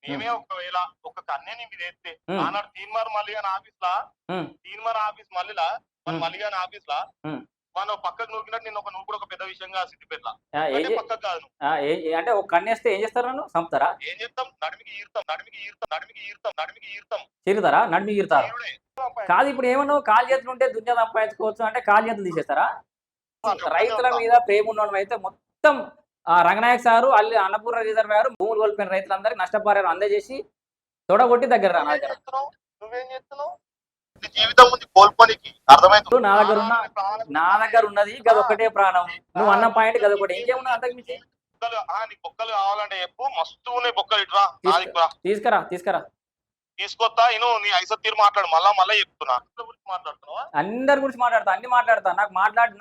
హ్మ్. మేమే ఒకవేళ ఒక కన్యని మీదేత్తే హ్మ్. ఆనాడు తీన్మార్ మల్లిగాని ఆఫీస్‌లా హ్మ్. తీన్మార్ ఆఫీస్ మల్లిలా మన హ్మ్. మల్లిగాని ఆఫీస్‌లా హ్మ్. మనం పక్కకు నూకినట్టు నువ్వు కూడా ఒక పెద్ద విషయం కాదు సిద్దిపేటల. ఏం ఒక్కటే జే పక్కకు కాదు నువ్వు. అంటే ఒక కన్నేస్తే ఏం చేస్తారు నన్ను? సంపుతారా? ఏం చేత్తాం? నడిమికి ఈరుతాం, నడిమికి ఈరుతాం, నడిమికి ఈరుతాం, నడిమికి ఈరుతాం. చీరుతారా? నడిమి గీరుతారా? ఈరుడే కాదు సంపాదించుకుంటాం. ఇప్పుడు ఏమన్నావు కాళ్ళు చేతులుంటే దునియా సంపాదించుకోవచ్చు అంటే కాళ్ళు చేతులు తీసేస్తారా? అదొక్కటే రైతుల వస్తా. మీద ప్రేమున్నోనివైతే మొత్తం రంగనాయక సారు అన్నపూర్ణ రిజర్వాయర్ భూములు కోల్పోయిన రైతులందరికీ నష్టపరిహారం అందజేసి తొడగొట్టి దగ్గర రా నా నువ్వేం దగ్గర. చేస్తున్నావు? నువ్వేం చేస్తున్నావు? నీ జీవితం ఉంది కోల్పోనికి. అర్థమైతుందా? ఇప్పుడు ప్రాణాలని ప్రాణాల నా గురించి దగ్గర ఉన్నది గదొక్కటే ప్రాణం. ఆ! నువ్వు అన్న పాయింట్ గదొకటి. ఇంకేమున్నది నీకేమున్నది? అంతకు మించి? బొక్కలు నీకు బొక్కలు కావాలంటే చెప్పు. మస్తు ఉన్నాయి బొక్కలు ఇటురా. నా తీసుక దిక్కురా. తీసుకురా, తీసుకురా. తీసుకొత్తా ఇను నీ ఐసత్ తీరు మాట్లాడు. మళ్ళా చెప్తున్నా. గురించి మాట్లాడుతున్నావా? అందరి గురించి మాట్లాడతా. అన్ని మాట్లాడతా.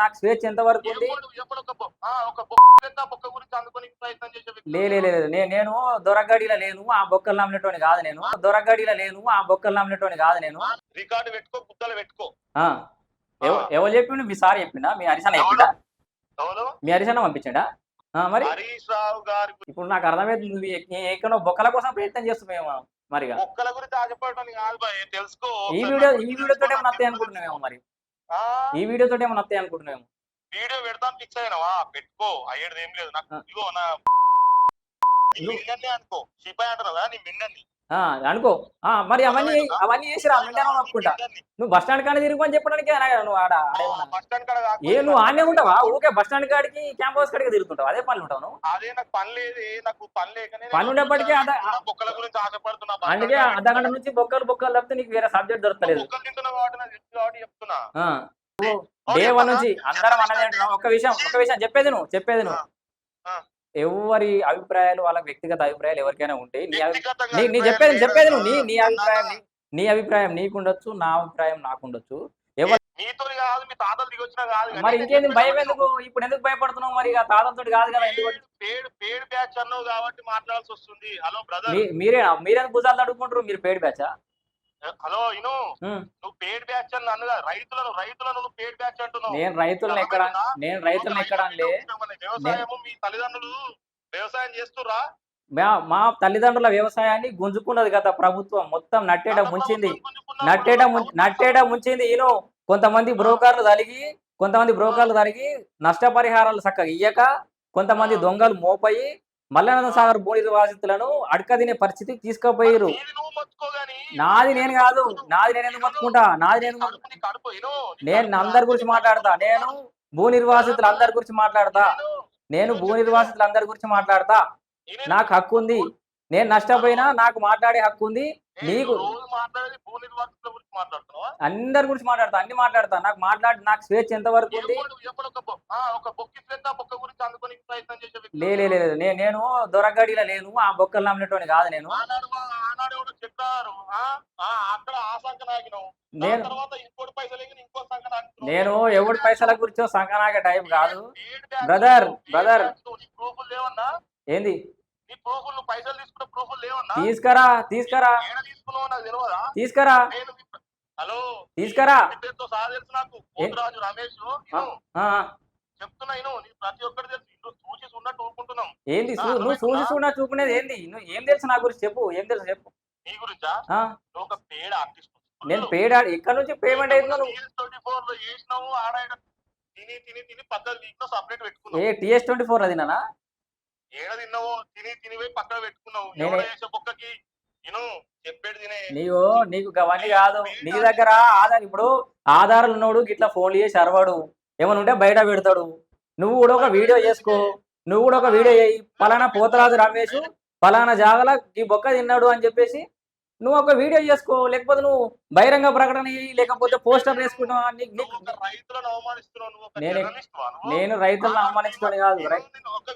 నాకు స్వేచ్ఛ ఎంత వరకు ఉంది? ఎప్పుడు ఒక బొక్క బొక్క గురించి అందుకోనికి ప్రయత్నం చేసే లే వ్యక్తులు లే మీరు. లే నేను దొరగడిలో లేను. ఆ బొక్కలు నమ్మినటోని కాదు నేను. దొరగడిలో లేను. ఆ బొక్కలు నమ్మినటోని కాదు నేను. రికార్డు పెట్టుకో, గుద్దలు పెట్టుకో. ఆ! ఆ! ఎవరు చెప్పిండు? మీ సార్ చెప్పిండా? మీ హరీష్ అన్న ఎవడు? చెప్పిండా? ఎవరు? మీ హరీష్ అన్న పంపించిండా? మరి? హరీష్ రావు గారి ఇప్పుడు నాకు అర్థమైతుంది. నువ్వు ఎక్కడో బొక్కల కోసం ప్రయత్నం చేస్తున్నావేమో మరిగా. బొక్కల గురించి ఆశపడటం కాదు భయ్. తెలుసుకో ఈ ఒకసారి నా వీడియో ఈ గురించి తెలుసుకో. వీడియోతోటి నా ఏమన్నా వస్తాయి తీరు తెలుసుకో. అనుకుంటున్నావేమో మరి. ఆ! ఈ వీడియోతోటి ఏమన్నా వస్తాయి అనుకుంటున్నావేమో. వీడియో పెడతాను ఫిక్స్ అయినావా? పెట్టుకో. అయ్యేది ఏం లేదు. నాకు ఆ! ఇదిగో నా నీ నువ్వు మింగన్నే అనుకో. సిపాయి అంటారు కదా నీ మింగన్ని. అనుకో. మరి అవన్నీ అర్థమైతుందా? అవన్నీ చేసిరా సిపాయి మింటాను కాదు నీ ఒప్పుకుంటా. మింగన్ని. నువ్వు బస్ స్టాండ్ కాడ తిరుగుమని చెప్పడానికే నువ్వు ఆడేమన్నా. బస్ స్టాండ్ కాడ కాకపోతే నువ్వు నన్ను ఆడనే అక్కడ ఉంటావా? కాపాడు. ఊకే బస్ స్టాండ్ కాడికి క్యాంపస్ కాడికి తిరుగుతుంటావు. అదే పనులు ఉంటావు నువ్వు. అదే నాకు పని లేదు. నాకు పని లేకనే నేను పని ఉండేప్పటికీ చెప్తున్నా. బొక్కల గురించి ఆశపడుతున్నా. బస్ అందుకే స్టాండ్ కాడ అర్ధగంట పెట్టుకున్నా. నుంచి బొక్కలు బొక్కలు తప్పితే నీకు వేరే సబ్జెక్ట్ నువ్వు దొరకలేదు. బొక్కలు తింటున్నావు కాబట్టి నాకు తెలుసు కాబట్టి చెప్తున్నా. ఆ! డే ఒకటి 1 చెప్పనా? నుంచి అందరం జర్నలిస్ట్ అన్నదే అంటే అంటున్నాం. ఒక్క విషయం చెప్పేది ఆ! నువ్వు. ఆ! ఎవ్వరి అభిప్రాయాలు వాళ్ళ వ్యక్తిగత అభిప్రాయాలు ఎవరికైనా ఉంటాయి. వ్యక్తిగతంగా నీ నీ అభిప్రాయాలు చెప్పేది వేరే చెప్పేది ఆ! నువ్వు. నీ నీ నాన్న అభిప్రాయం నీ అభిప్రాయం నీకుండొచ్చు. నా అభిప్రాయం నాకుండొచ్చు. నీతోని కాదు మీ తాతలు దిగొచ్చినా కాదు కానీ మరి నేను ఇంకేంది చెప్పేది భయం ఒకటి ఎందుకు? ఇప్పుడు ఎందుకు భయపడుతున్నావు మరి? ఇక తాతలతోటి కాదు కదా ఎందుకు? పేడ్ బ్యాచ్ అన్నావు కాబట్టి మాట్లాడాల్సి వస్తుంది. Hello brother. మీరెందుకు భుజాలు తడుముకుంటారు? మీరు పెయిడ్ బ్యాచా? హలో ఇను. హ్మ్. నువ్వు పేడ్ బ్యాచ్ అని నన్నుగా రైతులను నువ్వు పేడ్ బ్యాచ్ అంటున్నావు. నేను నీకు రైతుల్ని ఎక్కడ అర్థమవుతుందా? నేను నువ్వు ఒక రైతుల్ని రైతు బిడ్డ ఎక్కడనలే. మన నేను వ్యవసాయము మీ తల్లిదండ్రులు వ్యవసాయం చేస్తుర్రా? మా తల్లిదండ్రుల వ్యవసాయాన్ని గుంజుకున్నది గత ప్రభుత్వం. మొత్తం నట్టేట గత ముంచింది. ప్రభుత్వం గుంజుకున్నప్పుడు ఆ ప్రభుత్వం నట్టేట ముంచింది. కొంతమంది ఆ! బ్రోకర్లు తలిగి నష్టపరిహారాలు సక్కగా ఇయ్యక, ఆ! కొంతమంది దొంగలు మోపయి మల్లన్న ఆ! సాగర్ భూ నిర్వాసితులను అడకదినే పరిస్థితికి మరి తీసుకుపోయిర్రు. నీది నువ్వు మొత్తుకో గాని నాది నేను నువ్వెందుకు గాదు. మొత్తుకుతున్నావు? నాది నేనెందుకు ఇను మొత్తుకుంటా? నాది నీ నేను కడుపు నీ కడుపు ఇను నీ నేను కడుపు అందరి రాస్తే నీ గురించి కడుపు మాట్లాడతా. మొత్తుకున్నా. నేను భూ బ్రదర్ నిర్వాసితులందరి బ్రదర్ గురించి మాట్లాడతా. ఇను నేను ఇను భూ చెప్తున్నా. నిర్వాసితులందరి గురించి మాట్లాడతా. ఇను నాకు హక్కుంది. నువ్వు నేను హలో నష్టపోయినా నాకు మాట్లాడే హక్కుంది. నువ్వు నీకు రోజు మాట్లాడేది భూ నిర్వాసితుల గురించి మాట్లాడుతున్నావా? అందరి గురించి మాట్లాడతా. అన్ని మాట్లాడతా. నాకు స్వేచ్ఛ ఎంత వరకు ఉంది? ఎప్పుడు ఒక బొక్కిట్లెత్తే ఆ బొక్క గురించి అందుకోనికి ప్రయత్నం చేసే లే వ్యక్తులు లే మీరు. లే నేను దొరగడిలో లేను. ఆ బొక్కలు నమ్మినటోని కాదు నేను. ఆనాడు ఎవడో చెప్పారు. అక్కడ ఆ సంఖ్య నాకినావు. దాని నేను తర్వాత ఇంకోటి పైసలు ఇంకో సంఖ్య నాకుతున్నావు. నేను నేను పేడ్ ఎవడి బ్యాచ్ పైసల గురించో సంకనాకే టైప్ కాదు. పేడ్ బ్యాచ్ బ్రదర్, పేడ్ బ్రదర్ బ్యాచ్ నీ ప్రూఫ్లు లేవన్నా? ఏంది? నీ ప్రూఫ్లు నువ్వు పైసలు తీసుకున్న ప్రూఫ్లు లేవన్నా? తీసుకురా. ఏడ తీసుకున్నావో నాకు తెలియదా? తీసుకురా. నేను హలో నీ తీసుకురా. ఇంటి పేరుతో సహా తెలుసు నాకు. ఏ పోతురాజు రమేష్ ఆ! ఇను ఆ! చెప్తున్నా ఇను నీకు ప్రతి ఒక్కటి తెలుసు. ఇందులో చూసి ఉన్నట్టు ఊరుకుంటున్నాం. ఏంది? నువ్వు అర్థమవుతుందా? చూపుకునేది ఏంది? నువ్వు ఏం తెలుసు నా గురించి చెప్పు. ఏం తెలుసు చెప్పు. నీ గురించా? ఆ! నువ్వు ఒక పేడ్ ఆర్టిస్ట్ నేను ఫుల్లు. ఎక్కడి నుంచి పేమెంట్ ఏంటో అవుతుందో నువ్వు. TS24లో చేసినావు. ఆడ ఈడ తిని పక్కకు తీసినావు. సపరేట్ పెట్టుకున్నావు. TS24 అది నానా? ఏడ తిన్నావో తిని పోయి పక్కన పెట్టుకున్నావు. ఎవడో నేనే చేసే బొక్కకి ఇను చెప్పేది తినే. నీవు నీకు గవన్నీ పేడ్ కాదు. నీ పేడ్ దగ్గర ఆర్టిస్ట్ ఇప్పుడు ఆధారాలు ఉన్నోడు గిట్లా ఫోన్లు చేసి అరవడు. ఏమన్నా ఉంటే బయట పెడతాడు. నువ్వు కూడా ఒక మరి వీడియో పెడితే చేసుకో. ఎందుకే? నువ్వు కూడా ఒక ఆహా! వీడియో చేయి. ఏమన్నా పలానా పోతరాజు పెద్ద రమేష్ పలానా జాగల ఈ బొక్క తిన్నాడు అని చెప్పేసి నువ్వు ఒక వీడియో చేసుకో. లేకపోతే నువ్వు బహిరంగ ప్రకటన చెయ్యి. నేను లేకపోతే చెప్పేది పోస్టర్లు విను. వేసుకుంటావా? నువ్వు ఒక రైతులను అవమానిస్తున్నావు. నువ్వు ఒక నేను జర్నలిస్ట్‌వా నువ్వు? నేను రైతులను ఆనాడు అవమానించుకొని కాదు. నేను ఒక్క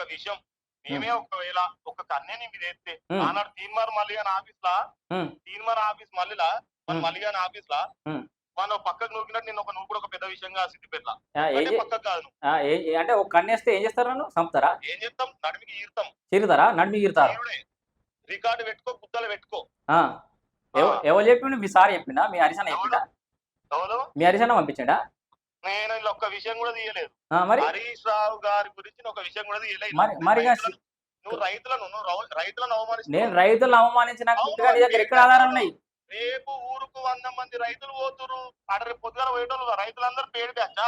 విషయం హ్మ్. మేమే ఒకవేళ ఒక కన్యని మీదేత్తే హ్మ్. ఆనాడు తీన్మార్ మల్లిగాని ఆఫీస్‌లా హ్మ్. తీన్మార్ ఆఫీస్ మల్లిలా మన హ్మ్. మల్లిగాని ఆఫీస్‌లా హ్మ్. మనం పక్కకు నూకినట్టు నువ్వు కూడా ఒక పెద్ద విషయం కాదు సిద్దిపేటల. ఏం ఒక్కటే చే పక్కకు కాదు నువ్వు. అంటే ఒక కన్నేస్తే ఏం చేస్తారు నన్ను? సంపుతారా? ఏం చేత్తాం? నడిమికి ఈరుతాం. చీరుతారా? నడిమి గీరుతారా? ఈరుడే. రికార్డు పెట్టుకో, గుద్దలు పెట్టుకో. ఆ! ఆ! ఎవరు చెప్పిండు? మీ సార్ చెప్పిండా? మీ హరీష్ అన్న ఎవలు? చెప్పిండా? ఎవలు? మీ హరీష్ అన్న పంపించిండా? నేను ఇలా ఒక్క విషయం కూడా తీయలేదు. మరి? హరీష్ రావు గారి గురించి ఒక విషయం కూడా తీయలేదు. మరిగా నువ్వు రైతులను అవమానిస్తున్నావు. నేను రైతులను అవమానించిన నీ దగ్గర ఎక్కడ ఆధారాలు ఉన్నాయి? రేపు ఊరుకు 100 మంది రైతులు పోతురు. ఆడ రేపు పొద్దుగాల పోయేటోళ్ళు రైతులందరూ పేరు బ్యాచా?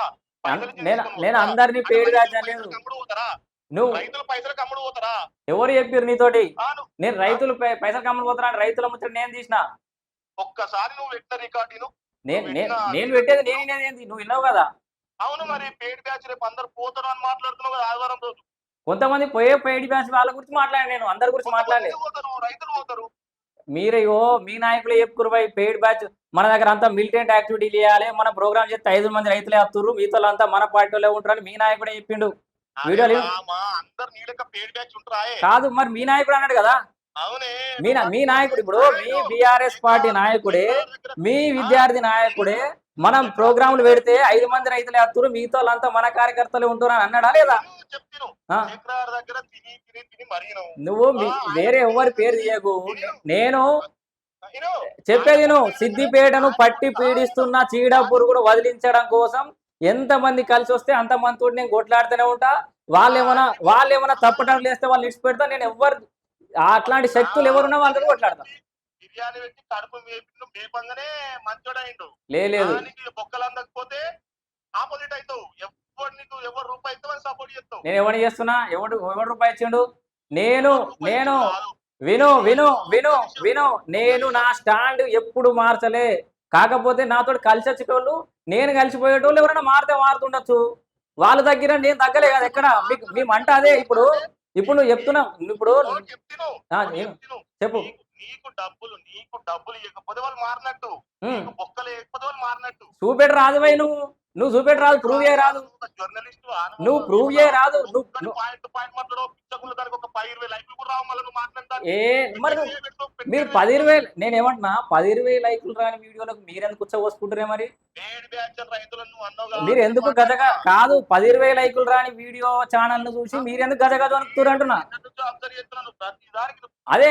నేను అందరినీ పేరు బ్యాచ్ లేదు. నువ్వు రైతులు పైసలకు అమ్ముడు పోతారా? ఎవరు చెప్పారు నీతోటి? నేను రైతులు పైసలు కమ్ముడు పోతారా? రైతుల ముచ్చట నేను తీసిన. ఒక్కసారి నువ్వు పెట్టిన రికార్డు నేను పెట్టేది నేను ఏంది నువ్వు విన్నావు కదా? అవును, మరి పేడ్ బ్యాచ్ రేపు అందరు పోతారు అని మాట్లాడుతున్నావు కదా ఆదివారం రోజు. కొంతమంది పేడ్ బ్యాచ్ వాళ్ళ గురించి మాట్లాడాను, నేను అందరి గురించి మాట్లాడలేదు. రైతులు పోతారు. మీరయ్యో మీ నాయకులు చెప్పుకురు పోయి పెయిడ్ బ్యాచ్ మన దగ్గర అంతా మిలిటెంట్ యాక్టివిటీ చేయాలి, మన ప్రోగ్రామ్ చేస్తే 5 మంది రైతులే వస్తున్నారు, మీతో అంతా మన పార్టీలో ఉంటారని మీ నాయకుడే చెప్పిండు. వీడియోలు కాదు, మరి మీ నాయకుడు అన్నాడు కదా. మీ నాయకుడు ఇప్పుడు మీ బీఆర్ఎస్ పార్టీ నాయకుడే, మీ విద్యార్థి నాయకుడే మనం ప్రోగ్రాములు పెడితే 5 మంది రైతులే వస్తున్నారు, మీతో అంతా మన కార్యకర్తలే ఉంటారు అని అన్నాడా లేదా? నువ్వు వేరే ఎవరి పేరు తీయకు. నేను చెప్పేది సిద్దిపేటను పట్టి పీడిస్తున్న చీడ పురుగును వదిలించడం కోసం ఎంతమంది కలిసి వస్తే అంతమందితో నేను కొట్లాడుతూనే ఉంటా. వాళ్ళేమన్నా తప్పటం లేస్తే వాళ్ళు ఇచ్చి పెడతా. నేను ఎవరు అట్లాంటి శక్తులు ఎవరున్నా వాళ్ళతో కొట్లాడతా. లేదు నేను ఎవరిని చేస్తున్నా? ఎవడు రూపాయి ఇచ్చిండు? నేను విను నేను నా స్టాండ్ ఎప్పుడు మార్చలే. కాకపోతే నాతో కలిసి వచ్చేటోళ్ళు, నేను కలిసిపోయేటోళ్ళు ఎవరైనా మారుతుండొచ్చు. వాళ్ళ దగ్గర నేను తగ్గలే కదా ఎక్కడ. మీ మంట అదే. ఇప్పుడు నువ్వు చెప్తున్నావు. ఇప్పుడు చెప్పు. నీకు డబ్బులు ఇవ్వకపోతే వాళ్ళు మారినట్టు, బొక్కలు ఇవ్వకపోతే వాళ్ళు మారినట్టు. చూపెట్టు రాదు భయ్, నువ్వు చూపెట్టు రాదు, ప్రూవ్ చేయ రాదు. నువ్వు ప్రూవ్ చేయ రాదు. మీరు 10-20 నేనేమంటున్నా, 10-20 లైకులు రాని వీడియోలకు మీరెందుకు కూర్చోవసుకుంటారే? మరి మీరు ఎందుకు గజగా కాదు, 10-20 లైకులు రాని వీడియో ఛానల్ ను చూసి మీరెందుకు గజగజ అనుకుతున్నారు అంటున్నా. అదే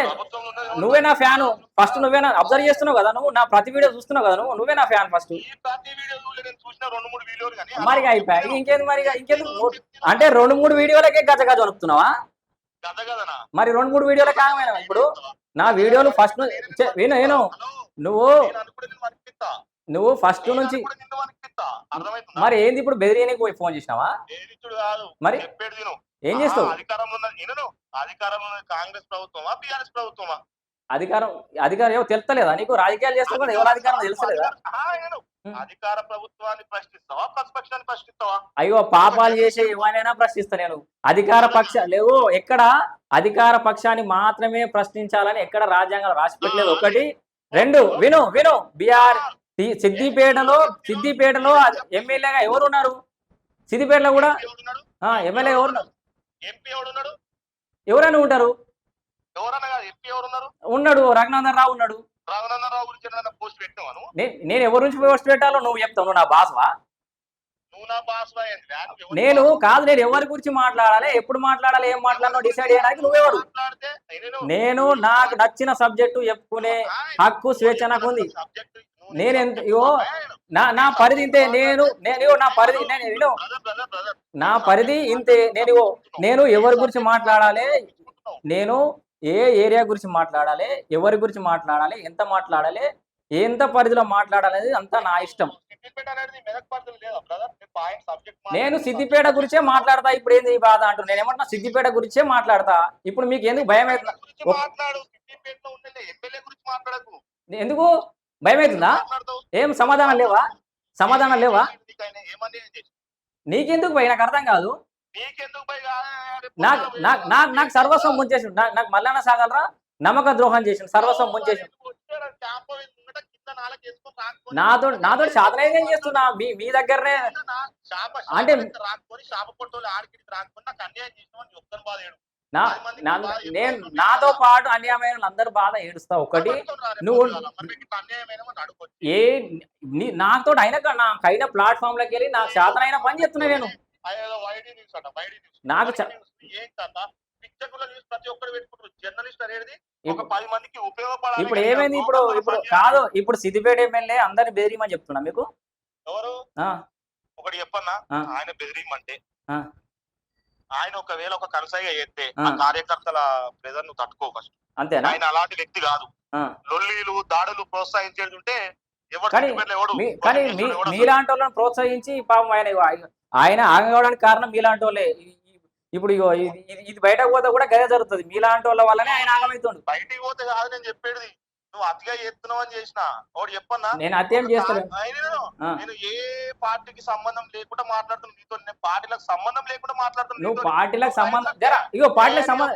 నువ్వే నా ఫ్యాను. ఫస్ట్ నువ్వేనా అబ్జర్వ్ చేస్తున్నావు కదా, నువ్వు నా ప్రతి వీడియో చూస్తున్నావు కదా, నువ్వే నా ఫ్యాన్ ఫస్ట్. మరి అయిపోయి ఇంకేంది? మరి ఇంకెందుకు అంటే 2-3 వీడియోలకే గజగజ అనుకుతున్నావా? మరి 2-3 వీడియోలకే ఆగమైన. ఇప్పుడు నా వీడియోలు ఫస్ట్ విను. నువ్వు ఫస్ట్ నుంచి మరి ఏంది ఇప్పుడు బెదిరియనికి పోయి ఫోన్ చేసినావా? మరి ఏం చేస్తావు? అధికారంలో కాంగ్రెస్ ప్రభుత్వమా బీఆర్ఎస్ ప్రభుత్వమా? అధికారం ఏమో తెలుస్తలేదా నీకు? రాజకీయాలు చేస్తావు కదా, ఎవరు అధికారం తెలుస్తలేదా? అధికార ప్రభుత్వాన్ని ప్రశ్నిస్తావా, ప్రతిపక్షాన్ని ప్రశ్నిస్తావా? అయ్యో పాపాలు చేసే ఎవరైనా ప్రశ్నిస్తా నేను. అధికార పక్ష లేవు ఎక్కడ, అధికార పక్షాన్ని మాత్రమే ప్రశ్నించాలని ఎక్కడ రాజ్యాంగం రాసి పెట్టలేదు. 1 2 విను. బీఆర్ సిద్దిపేటలో ఎమ్మెల్యేగా ఎవరు ఉన్నారు? సిద్దిపేటలో కూడా ఎమ్మెల్యే ఎవరున్నారు? ఎవరైనా ఉంటారు. ఉన్నాడు రఘునందన్ రావు ఉన్నాడు. నేను ఎవరి నుంచి పోస్ట్ పెట్టాలో నువ్వు చెప్తావు. నువ్వు నా బాస్వా? నేను కాదు, నేను ఎవరి గురించి మాట్లాడాలి, ఎప్పుడు మాట్లాడాలి, ఏం మాట్లాడాలో డిసైడ్ చేయడానికి నువ్వెవరు? నేను నాకు నచ్చిన సబ్జెక్టు చెప్పుకునే హక్కు, స్వేచ్ఛ నాకు ఉంది. నా పరిధి ఇంతే. నా పరిధి ఇంతే. నేను ఎవరి గురించి మాట్లాడాలి, నేను ఏ ఏరియా గురించి మాట్లాడాలి, ఎవరి గురించి మాట్లాడాలి, ఎంత మాట్లాడాలి, ఎంత పరిధిలో మాట్లాడాలి అంతా నా ఇష్టం. నేను సిద్దిపేట గురించే మాట్లాడతా. ఇప్పుడు ఏంది ఈ బాధ అంటూ నేను ఏమంటున్నా? సిద్దిపేట గురించే మాట్లాడతా. ఇప్పుడు మీకు ఎందుకు భయం అవుతుందా? ఎందుకు భయం అవుతుందా? ఏం సమాధానం లేవా? నీకెందుకు భయ? నాకు అర్థం కాదు. నాకు సర్వస్వం ముంచేసి నాకు మల్లన్న సాగలరా నమ్మక ద్రోహం చేసిండు, సర్వస్వం ముంచేసిండు. నాతో శాతనైతే చేస్తున్నా మీ దగ్గరనే. అంటే నేను నాతో పాటు అన్యాయమైన అందరు బాధ ఏడుస్తా. 1 నువ్వు నాతో నాకైన ప్లాట్ఫామ్ లోకి వెళ్ళి నాకు శాతనైన పని చేస్తున్నా. నేను నాకు ఇప్పుడు ఏమైంది? ఇప్పుడు కాదు, ఇప్పుడు సిద్దిపేట ఎమ్మెల్యే అందరిని బెదిరియమని చెప్తున్నా మీకు. ఎవరు ఒకటి చెప్పన్నా? ఆయన బెదిరియమంటే ఆయన ఒకవేళ ఒక కనసాయిగా చేస్తే ఆ కార్యకర్తల ప్రెజర్ నువ్వు తట్టుకో ఫస్ట్. అంతేనా? ఆయన అలాంటి వ్యక్తి కాదు. లొల్లీలు దాడులు ప్రోత్సహించేది ఉంటే ఎవరు కానీ కానీ మీలాంటి వాళ్ళని ప్రోత్సహించి పాపం ఆయన ఆగడానికి కారణం మీలాంటి వాళ్ళే. ఇప్పుడు ఇగో ఇది బయటకు పోతే కూడా గదే జరుగుతుంది. మీలాంటి వాళ్ళ వల్లనే ఆయన ఆగమవుతుండు. బయటికి పోతే కాదు నేను చెప్పేది, నువ్వు అతిగా చేస్తున్నావు అని చేసిన ఒకటి చెప్పన్నా. నేను అత్యం చేస్తాను. నేను ఏ పార్టీకి సంబంధం లేకుండా మాట్లాడుతున్నా నీతో. నేను పార్టీలకు సంబంధం లేకుండా మాట్లాడుతున్నా. నువ్వు పార్టీలకు సంబంధం ఇగో పార్టీలకు సంబంధం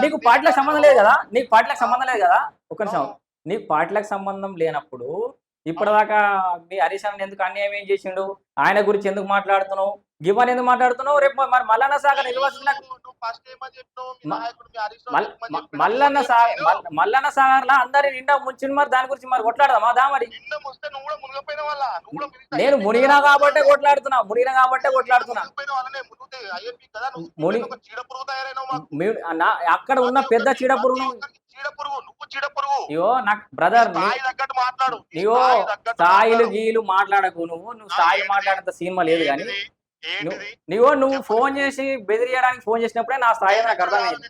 నీకు పార్టీలకు సంబంధం లేదు కదా. నీకు పార్టీలకు సంబంధం లేదు కదా. ఒక్క నిమిషం. నీకు పార్టీలకు సంబంధం లేనప్పుడు ఇప్పటిదాకా మీ హరీష్ అన్న ఎందుకు అన్యాయం ఏం చేసిండు? ఆయన గురించి ఎందుకు మాట్లాడుతున్నావు? గివన్ ఎందుకు మాట్లాడుతున్నావు? రేపు మరి మల్లన్న సాగర్ మల్లన్న సాగర్ లా అందరి నిండా ముంచిండు. మరి దాని గురించి మరి కొట్లాడదామా? దా మరి నేను మునిగినా కాబట్టే కొట్లాడుతున్నా. అక్కడ ఉన్న పెద్ద చీడపురుగు అయ్యో నాకు బ్రదర్ అయ్యో స్థాయిలు గీలు మాట్లాడకు. నువ్వు స్థాయి మాట్లాడేంత సినిమా లేదు. కానీ నువ్వు ఫోన్ చేసి బెదిరియడానికి ఫోన్ చేసినప్పుడే నా స్థాయి నాకు అర్థమైంది.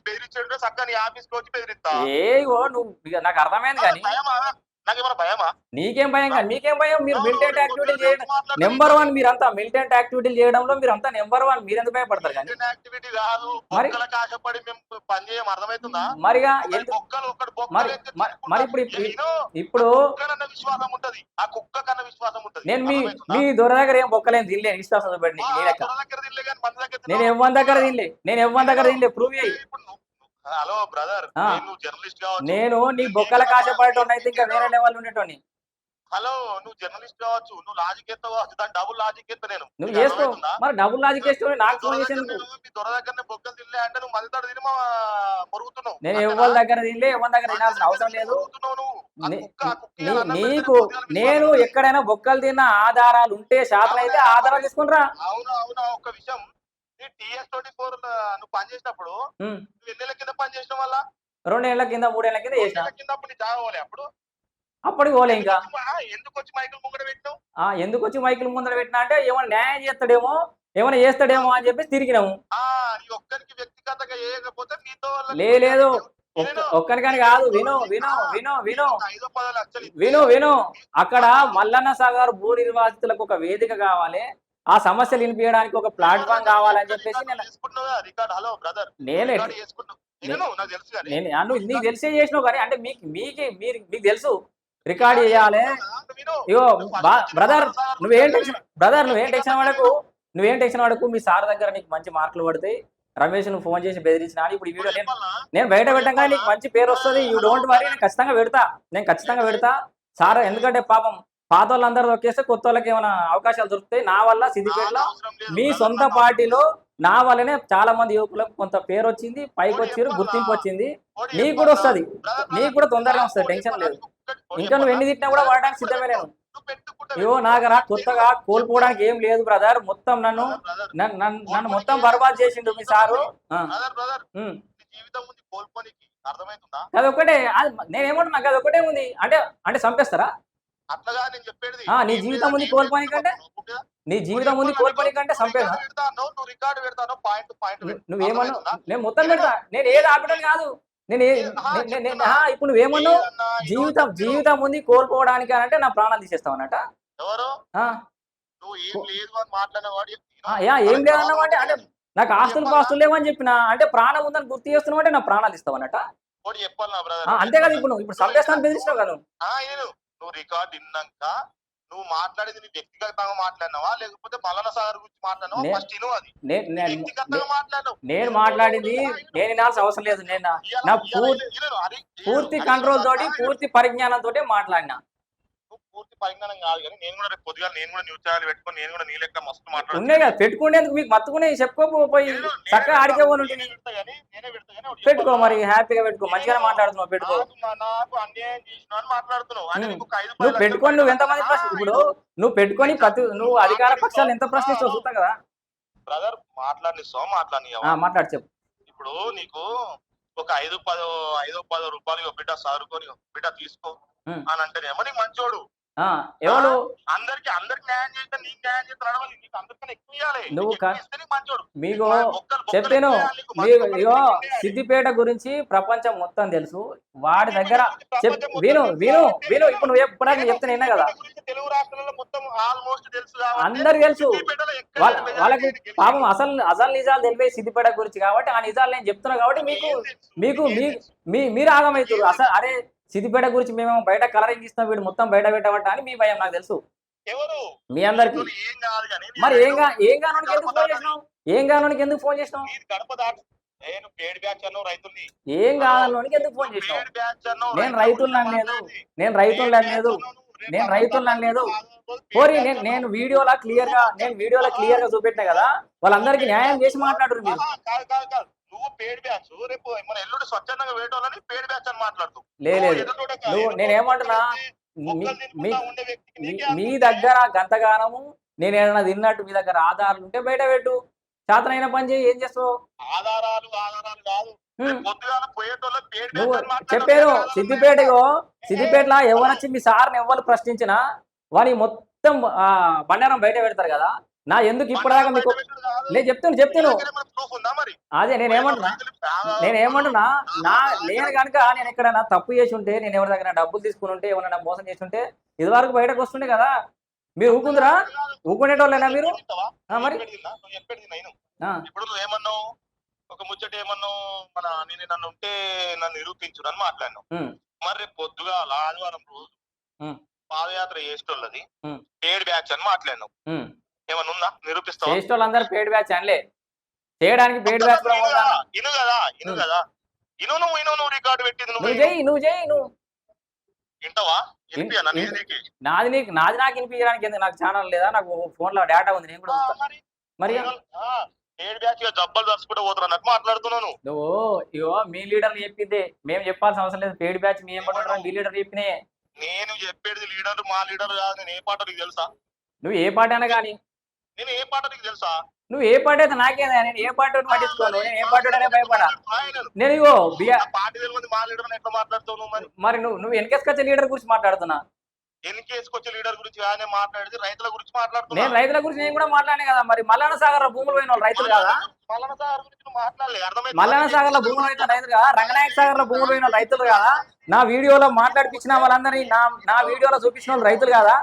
ఏగో నువ్వు నాకు అర్థమైంది. కానీ నీకేం భయం? కానీ మీకేం భయం? మీరు మిలిటెంట్ యాక్టివిటీలు చేయడం నెంబర్ 1. మీరంతా మిలిటెంట్ యాక్టివిటీలు చేయడంలో మీరంతా నెంబర్ 1. మీరు ఎందుకు భయపడతారు? కానీ మరిగా మరి ఇప్పుడు నేను మీ దొర దగ్గర ఏం బొక్కలేని తినలే. విశ్వాసం చూపెట్టి నేను ఎవ్వరి దగ్గర తినలే. ప్రూవ్ చేయి. హలో బ్రదర్, నేను నీ బొక్కల కాశపడేటోని అయితే ఇంకా వేరే లెవెల్ ఉండేటోని. హలో, నువ్వు జర్నలిస్ట్ కావచ్చు, నువ్వు లాజిక్ ఎత్తావు, దాని డబుల్ లాజిక్ ఎత్తా. నువ్వు చేసుకో. మరి డబుల్ లాజిక్ వేస్తే నాకు ఫోన్ చేసేందుకు? మీ దొర దగ్గర బొక్కలు తినలే అంటే నువ్వు మళ్ళీ తిని మొరుగుతున్నావు. నేను ఎవరి దగ్గర తినాల్సిన అవసరం లేదు. నీకు నేను ఎక్కడైనా బొక్కలు తిన్న ఆధారాలు ఉంటే శాతం అయితే ఆధారాలు తీసుకునిరా. అవునా ఒక్క విషయం, TS24 నువ్వు పని చేసినప్పుడు నువ్వు ఎన్నేళ్ల కింద పని చేసిన వల్ల 2 ఏళ్ల కింద 3 ఏళ్ల కింద చేసిన. అప్పుడు జాగోలే అప్పటికి పోలే. ఇంకా ఎందుకు వచ్చి మైకులు ముంగడ పెట్టినావు? ఎందుకు వచ్చి మైకులు ముందర పెట్టినా అంటే ఏమైనా న్యాయం చేస్తాడేమో, ఏమైనా చేస్తాడేమో అని చెప్పేసి తిరిగినాము. ఒక్కరికి వ్యక్తిగతంగా చేయకపోతే మీతో లేదు. ఒక్కరికని కాదు. విను. అక్కడ మల్లన్న సాగర్ భూ నిర్వాసితులకు ఒక వేదిక కావాలి. ఆ సమస్యలు వినిపించడానికి ఒక ప్లాట్ఫామ్ కావాలని చెప్పేసి నీకు తెలిసే చేసినావు. కానీ అంటే మీకు తెలుసు రికార్డ్ చేయాలి. ఇగో బ్రదర్ నువ్వేం టెన్షన్ పడకు. మీ సార్ దగ్గర నీకు మంచి మార్కులు పడతాయి. రమేష్ నువ్వు ఫోన్ చేసి బెదిరించినా ఇప్పుడు ఈ వీడియో నేను బయట పెట్టంగా నీకు మంచి పేరు వస్తుంది. You don't worry. నేను ఖచ్చితంగా పెడతా సార్. ఎందుకంటే పాపం పాత వాళ్ళందరూ దొక్కేస్తే కొత్త వాళ్ళకి ఏమైనా అవకాశాలు దొరుకుతాయి. నా వల్ల సిద్దిపేటలో మీ సొంత పార్టీలో నా వల్లనే చాలా మంది యువకులకు కొంత పేరు వచ్చింది, పైకి వచ్చారు, గుర్తింపు వచ్చింది. నీకు కూడా వస్తుంది. నీకు కూడా తొందరగా వస్తుంది. టెన్షన్ లేదు. ఇంకా నువ్వు ఎన్ని తిట్టినా కూడా వాడడానికి సిద్ధమే. నేను నాకు కొత్తగా కోల్పోవడానికి ఏం లేదు బ్రదర్. మొత్తం నన్ను మొత్తం బర్బాద్ చేసిండు మీ సారు. అదొకటే. నేనేమంటున్నా అదొకటే ఉంది. అంటే చంపేస్తారా? నీ జీవితం ఉంది కోల్పోయి కంటే చంపేదా? నువ్వేమన్నా? నేను మొత్తం పెడతా. నేను ఏది ఆపడం కాదు. ఇప్పుడు నువ్వేమన్నావు? జీవితం ఉంది కోల్పోవడానికి అంటే నా ప్రాణాలు తీసేస్తావు అన్నట. ఏం లేదన్నమాట. అంటే నాకు ఆస్తులు లేవని చెప్పిన అంటే ప్రాణం ఉందని గుర్తు చేస్తున్నావు అంటే నా ప్రాణాలు ఇస్తావు అన్నట. అంతే కదా. ఇప్పుడు చంపేస్తాను బెదిరిస్తావు కదా. నువ్వు రికార్డు విన్నాక నువ్వు మాట్లాడేది నీ వ్యక్తిగతంగా మాట్లాడినావా లేకపోతే మల్లన్న సాగర్ గురించి మాట్లాడినావా? ఫస్ట్ అది వ్యక్తిగతంగా మాట్లాడినావు. నేను మాట్లాడింది నేను వినాల్సిన అవసరం లేదు. నేను నా పూర్తి కంట్రోల్ తోటి పూర్తి పరిజ్ఞానం తోటి మాట్లాడినా. పూర్తి పరిజ్ఞానం కాదు కానీ నేను కూడా రేపు పొద్దుగా నేను కూడా న్యూస్ ఛానల్ పెట్టుకొని నేను కూడా నీ లెక్క మస్తు మాట్లాడుతున్నా. ఉన్నాయి కదా పెట్టుకునేందుకు. మీకు మత్తుకునే చెప్పుకోపోయి చక్కగా ఆడికే ఉంటుంది. పెట్టుకో మరి హ్యాపీగా పెట్టుకో. మంచిగా మాట్లాడుతున్నావు. పెట్టుకో. నువ్వు పెట్టుకొని నువ్వు ఎంతమంది ఇప్పుడు నువ్వు పెట్టుకొని నువ్వు అధికార పక్షాలు ఎంత ప్రశ్నిస్తావు చూస్తా కదా. బ్రదర్ మాట్లాడు చెప్పు. ఇప్పుడు నీకు ఒక 5-10 రూపాయలు బిడ్డ సారుకొని బిడ్డ తీసుకో అని అంటేనేమో నీకు మంచోడు. ఎవరు అందరికి న్యాయం చేస్తే నీకు న్యాయం చేస్తే నడవాలి, నీకు అందరికన్నా ఎక్కువ ఇవ్వాలి, నువ్వు ఇస్తే నీకు మంచోడు. మీకు చెప్పాను ఇగో సిద్దిపేట గురించి ప్రపంచం మొత్తం తెలుసు. వాడి దగ్గర విను విను విను ఇప్పుడు నువ్వు ఎప్పుడు చెప్తున్నా కదా, తెలుగు రాష్ట్రాలలో మొత్తం ఆల్మోస్ట్ తెలుసు, అందరు తెలుసు. వాళ్ళకి పాపం అసలు నిజాలు తెలిపే సిద్దిపేట గురించి కాబట్టి ఆ నిజాలు నేను చెప్తున్నా కాబట్టి మీకు మీరు ఆగమవుతారు. అసలు అరే సిద్దిపేట గురించి మేము బయట కలరింగ్ ఇస్తాం, వీడు మొత్తం బయట పెట్టబట్ట అని మీ భయం నాకు తెలుసు. మీ అందరికి మరి ఏం కానోనికి ఎందుకు ఫోన్ చేసినావు? ఎందుకు ఫోన్ చేసినావు? ఏం కాదన్నోనికి ఎందుకు ఫోన్ చేసినావు? నేను రైతులను అనలేదు. పోరి నేను వీడియోలో క్లియర్ గా చూపెట్టినా కదా, వాళ్ళందరికీ న్యాయం చేసి మాట్లాడురు మీరు. నువ్వు పేడ్ బ్యాచ్, రేపు మన ఎల్లుండి స్వచ్ఛందంగా వేయటోళ్ళని పేడ్ బ్యాచ్ అని మాట్లాడుతూ. లేదు నేనేమంటున్నా, మీ దగ్గర గంతగానము నేను ఏదైనా తిన్నట్టు మీ దగ్గర ఆధారాలు ఉంటే బయట పెట్టు, చేతనైన పని చేయి. ఏం చేస్తావు? ఆధారాలు కాదు, నువ్వు చెప్పాను సిద్దిపేటలో ఎవరొచ్చి మీ సార్ని ఎవరు ప్రశ్నించినా వాని మొత్తం బండారం బయట పెడతారు కదా. నా ఎందుకు ఇప్పటిదాకా మీకు నేను చెప్తాను అదే నేనేమంటున్నా నేను కనుక నేను ఎక్కడైనా తప్పు చేసి ఉంటే, నేను ఎవరి దగ్గర డబ్బులు తీసుకుని ఉంటే, ఏమన్నా మోసం చేసి ఉంటే ఇది వరకు బయటకు వస్తుండే కదా. మీరు ఊకుందిరా? ఊకునేటోళ్ళేనా మీరు? మరి ఇప్పుడు నువ్వు ఏమన్నావు, ఒక ముచ్చట ఏమన్నావు, నేను నన్ను ఉంటే నన్ను నిరూపించుడు అని మాట్లాడినావు. మరి పొద్దుగా ఆదివారం రోజు పాదయాత్ర చేసేటోళ్ళది పేడ్ బ్యాచ్ అని మాట్లాడినావు. ఏమన్నా ఉందా? నిరూపిస్తావు? చేసేటోళ్ళందరూ పేడ్ బ్యాచ్ అనలే, చేయడానికి పేడ్ బ్యాచ్ నువ్వు రికార్డు పెట్టింది నువ్వు చేయి వింటావా? నాది నాకు వినిపించడానికి ఎందుకు? నాకు ఛానల్ లేదా? నాకు ఫోన్ లో డేటా ఉంది, నేను కూడా మరి జబ్బలు దర్చుకుంటే పోతున్నా నాకు మాట్లాడుతున్నాను. నువ్వు ఇగో మీ లీడర్ చెప్పిందే, మేము చెప్పాల్సిన అవసరం లేదు. పేడ్ బ్యాచ్ మీ ఏమంటారు? మీ లీడర్ చెప్పినే. నేను చెప్పేది లీడర్ మా లీడర్ కాదు. నేను ఏ పాట నీకు తెలుసా? నువ్వు ఏ పాట అయినా కానీ నేను ఏ పాట నీకు తెలుసా? నువ్వు ఏ పాట అయితే నాకేదా? నేను ఏ పాట పట్టించుకోను, నేను ఏ పాట భయపడా. నేను ఇగో పార్టీ తెలియదు మా లీడర్ ఎట్లా మాట్లాడుతావు? మరి నువ్వు వెనకేసుకొచ్చే లీడర్ గురించి మాట్లాడుతున్నా. ఎన్నికేసుకొచ్చే లీడర్ గురించి ఆయన మాట్లాడితే రైతుల గురించి మాట్లాడుతున్నా. నేను రైతుల గురించి నేను కూడా మాట్లాడే కదా. మరి మల్లన్న సాగర్ లో భూములు పోయిన వాళ్ళు రైతులు కదా? మల్లన్న సాగర్ గురించి మాట్లాడలేదు, అర్థమైంది? మల్లన్న సాగర్ లో భూములు పోయిన రైతులు కదా? రంగనాయక సాగర్ లో భూములు పోయిన రైతులు కదా? నా వీడియోలో మాట్లాడిపించిన వాళ్ళందరినీ నా వీడియోలో చూపించిన వాళ్ళు రైతులు కదా?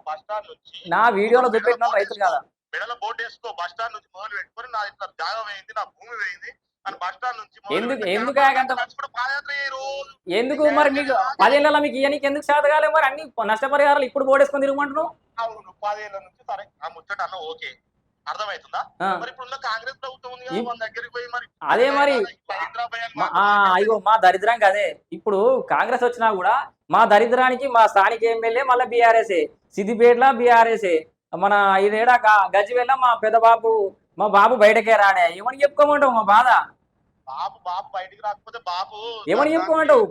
బస్ స్టాండ్ నుంచి నా వీడియోలో చూపెట్టిన రైతులు కదా? మెడల బోర్డు వేసుకో, బస్ స్టాండ్ నుంచి మొదలు పెట్టుకొని నా ఇట్లా జాగ వేయింది, నా భూమి వేయింది అని బస్ స్టాండ్ నుంచి ఎందుకు మరి మీకు 10 ఏళ్ళ మీకు ఇవన్నీ ఎందుకు చేత కాలే? మరి అన్ని నష్టపరిహారాలు ఇప్పుడు బోర్డేసుకొని తిరుగుమంటున్నావు. అవును 10 ఏళ్ళ నుంచి సరే ఆ ముచ్చట అన్న ఓకే, అర్థమవుతుందా? మరి ఇప్పుడు కాంగ్రెస్ ప్రభుత్వం ఉంది కదా, మన దగ్గరికి పోయి మరి అదే మరి అయ్యో మా దరిద్రం కదే. ఇప్పుడు కాంగ్రెస్ వచ్చినా కూడా మా దరిద్రానికి మా స్థానిక ఎమ్మెల్యే మళ్ళీ బీఆర్ఎస్ఏ, సిద్దిపేటలో బీఆర్ఎస్ఏ, మన ఇదేడా గజ్వేల్ మా బాబు బయటకే రాడే. ఏమని చెప్పుకోమంటావు మా బాధ? బాబు బయటికి రాకపోతే బాబు ఏమని చెప్పుకోమంటావు?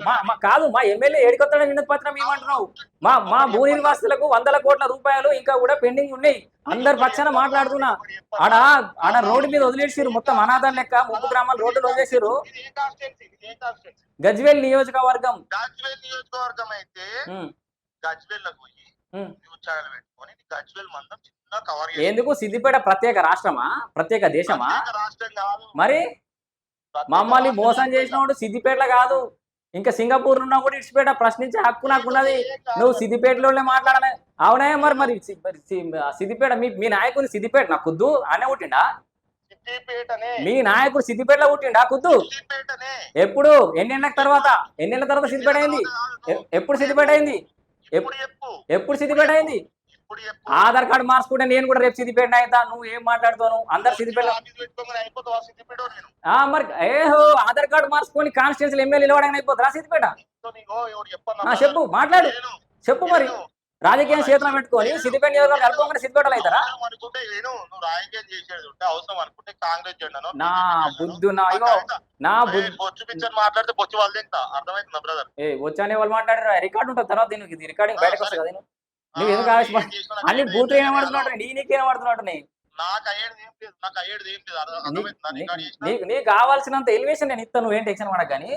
కాదు మా ఎమ్మెల్యే ఏడుకొత్తడం వినతి పత్రం ఏమంటున్నావు? మా భూ నిర్వాసితులకు 100 కోట్ల రూపాయలు ఇంకా కూడా పెండింగ్ ఉన్నాయి. అందరి పక్షాన మాట్లాడుతున్నా. ఆడ రోడ్డు మీద వదిలేసారు, మొత్తం అనాథం లెక్క 30 గ్రామాలు రోడ్డులు వదిలేసారు. గజ్వేల్ నియోజకవర్గం అయితే గజ్వేల్ పెట్టుకొని గజ్వేల్ మందం చిన్న కవర్. ఎందుకు సిద్దిపేట ప్రత్యేక రాష్ట్రమా? ప్రత్యేక దేశమా? మరి మమ్మల్ని మోసం చేసినప్పుడు సిద్దిపేటలో కాదు, ఇంకా సింగపూర్ ఉన్నా కూడా ఇడిచిపేట ప్రశ్నించే హక్కు నాకున్నది. నువ్వు సిద్దిపేటలోనే మాట్లాడలే. అవునా? మరి సిద్దిపేట మీ నాయకుడు సిద్దిపేట నా కుద్దు అనే పుట్టిండా? మీ నాయకుడు సిద్దిపేటలో పుట్టిండా కుద్దు? ఎప్పుడు? ఎన్నేళ్ల తర్వాత సిద్దిపేట అయింది? ఎప్పుడు సిద్దిపేట అయింది? ఎప్పుడు సిద్దిపేట అయింది? ఆధార్ కార్డు మార్చుకుంటే నేను కూడా రేపు సిద్దిపేట అవుతా. నువ్వు ఏం మాట్లాడుతావు? అందరు సిద్దిపేట. మరి ఆధార్ కార్డు మార్చుకొని కాన్స్టిట్యూన్సీ ఎమ్మెల్యే నిలవడానికి అయిపోతారా సిద్దిపేట? చెప్పు, మాట్లాడు, చెప్పు. మరి రాజకీయం చేతులు పెట్టుకొని సిద్దిపేట నియోజకవర్గం కలుపుకొని సిద్దిపేటలో అవుతారా? నా బుద్ధు మాట్లాడితే బొచ్చు వాళ్ళు అర్థమైతుందా బ్రదర్? వచ్చానే వాళ్ళు మాట్లాడారు, రికార్డు ఉంటుంది తర్వాత దీనికి రికార్డింగ్ బయటకు వస్తుంది కదా. నువ్వు ఎందుకు ఆవేశపడ అన్ని బూతులు ఏమడుతున్నాడు? నీకేమడుతున్నాడు? నీకు కావాల్సినంత ఎలివేషన్ నేను ఇస్తాను, నువ్వేం టెన్షన్ పడక. కానీ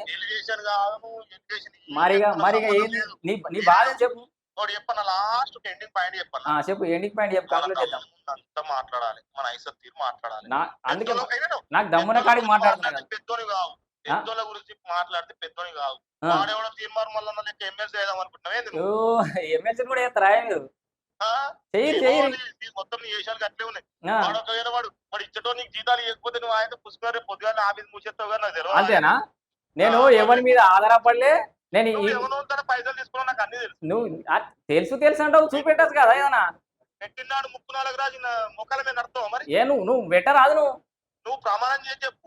మరిగా ఏంది నీ బాధ చెప్పు. ఒకటి చెప్పన్న, లాస్ట్ ఎండింగ్ పాయింట్ చెప్పన్న. చెప్పు, ఎండింగ్ పాయింట్ చెప్పు, కంక్లూడ్ చేద్దాం. అంతా మాట్లాడాలి, మన ఐసత్ తీరు మాట్లాడాలి. అందుకే నాకు దమ్మున కాడికి మాట్లాడుతున్నా. పెద్దోని కావు, పెద్దోళ్ళ గురించి మాట్లాడితే పెద్దోని కావు. వాడేవాడో తీర్మానం మళ్ళీ లెక్క ఎమ్మెల్సీ చేద్దాం అనుకుంటున్నావే. ఎమ్మెల్సీ కూడా చేస్తారా మీరు? మొత్తం నీ దేశాలకు అట్లే ఉన్నాయి. వాడు ఇచ్చటో నీకు జీతాలు ఇవ్వకపోతే నువ్వు ఆయన పుష్కరే పొద్దుగా ఆఫీస్ మూసేస్తావు కానీ నాకు తెలియదు. అంతేనా? నేను ఎవరి మీద ఆధారపడలే. నేను పైసలు తీసుకున్నావు, నాకు అన్ని తెలుసు. నువ్వు తెలుసు అంటావు, చూపెట్టచ్చు కదా ఏదన్నా. పెట్టినాడు ముక్కు నాలుగు రాజు మొక్కల మీద నడతావు మరి. నువ్వు పెట్టరాదు, నువ్వు ప్రమాణం చేసి చెప్పు.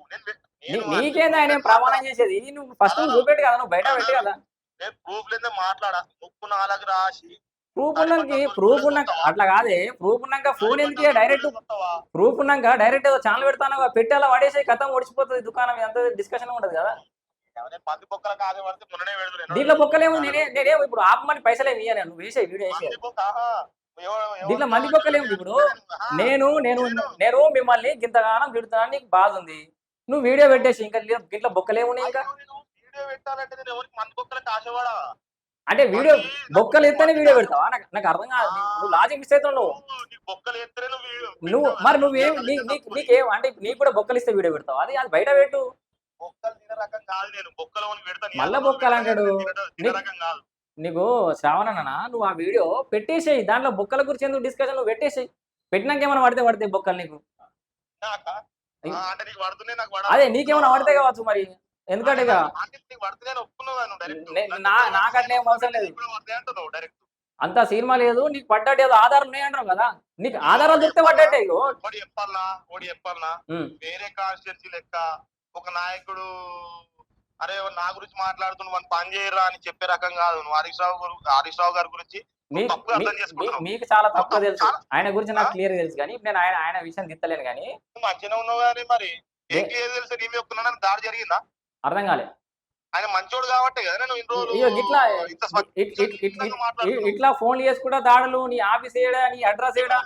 నీకేందా ఆయన ప్రమాణం చేసేది? నువ్వు ఫస్ట్ చూపెట్టు కదా, నువ్వు బయట పెట్టి కదా. నేను ప్రూఫ్ లేదా మాట్లాడా, ముక్కు నాలుగు రాసి ప్రూఫ్ ఉన్నాక అట్లా కాదే. ప్రూఫ్ ఉన్నాక ఫోన్ ఎందుకు డైరెక్ట్? ప్రూఫ్ ఉన్నాక డైరెక్ట్ ఏదో ఛానల్ పెడతాను, పెట్టేలా వాడేసే కథం ఓడిచిపోతుంది దుకాణం. ఎంత డిస్కషన్ ఉంటది కదా. దీంట్లో బొక్కలేము. నేనే ఇప్పుడు ఆపమని పైసలేమి ఇయ్యా, నువ్వు వేసే వీడియో వేసే. దీంట్లో మంది బొక్కలేము. ఇప్పుడు నేను మిమ్మల్ని గింతగానం తిడుతున్నా, నీకు బాధ ఉంది, నువ్వు వీడియో పెట్టేసి ఇంకా దీంట్లో బొక్కలేమున్నాయి. ఇంకా అంటే వీడియో బొక్కలు ఎత్తేనే వీడియో పెడతావా? నాకు అర్థం కాదు. నువ్వు లాజిక్ మిస్ అవుతావు. నువ్వు మరి నువ్వేం నీకేం అంటే నీకు కూడా బొక్కలు ఇస్తే వీడియో పెడతావు? అది బయట పెట్టు. మళ్ళా బొక్కలు అంటాడు నీకు. శ్రావణన్న, నువ్వు ఆ వీడియో పెట్టేసేయి, దాంట్లో బొక్కల గురించి ఎందుకు డిస్కషన్, నువ్వు పెట్టేసేయి. పెట్టినాక ఏమైనా పడితే బొక్కలు నీకు. అదే నీకేమైనా పడితే కావచ్చు మరి. ఎందుకంటే నాకట్లే ఏం అవసరం లేదు, అంత సినిమా లేదు. నీకు పడ్డట్టు ఏదో ఆధారం ఉన్నాయంటారు కదా, నీకు ఆధారాలు దొరికితే పడ్డట్టే. వేరే కాన్స్టిట్యూన్సీ లెక్క ఒక నాయకుడు అరే నా గురించి మాట్లాడుతున్న మనం పని చేయరా అని చెప్పే రకం కాదు. నువ్వు హరీష్ రావు గారి గురించి మీకు చాలా తక్కువ తెలుసు. ఆయన గురించి నాకు క్లియర్ తెలుసు, కానీ నేను ఆయన విషయం తిత్తలేను. కానీ మంచిగా ఉన్నావు కానీ మరి ఏం క్లియర్ తెలుసు? నీ మీద దాడి జరిగిందా? అర్థం కాలే. ఆయన మంచోడు కాబట్టి కదా ఇట్లా ఫోన్లు చేసుకుంటా దాడులు, నీ ఆఫీస్ ఏడా, నీ అడ్రస్ ఏడా,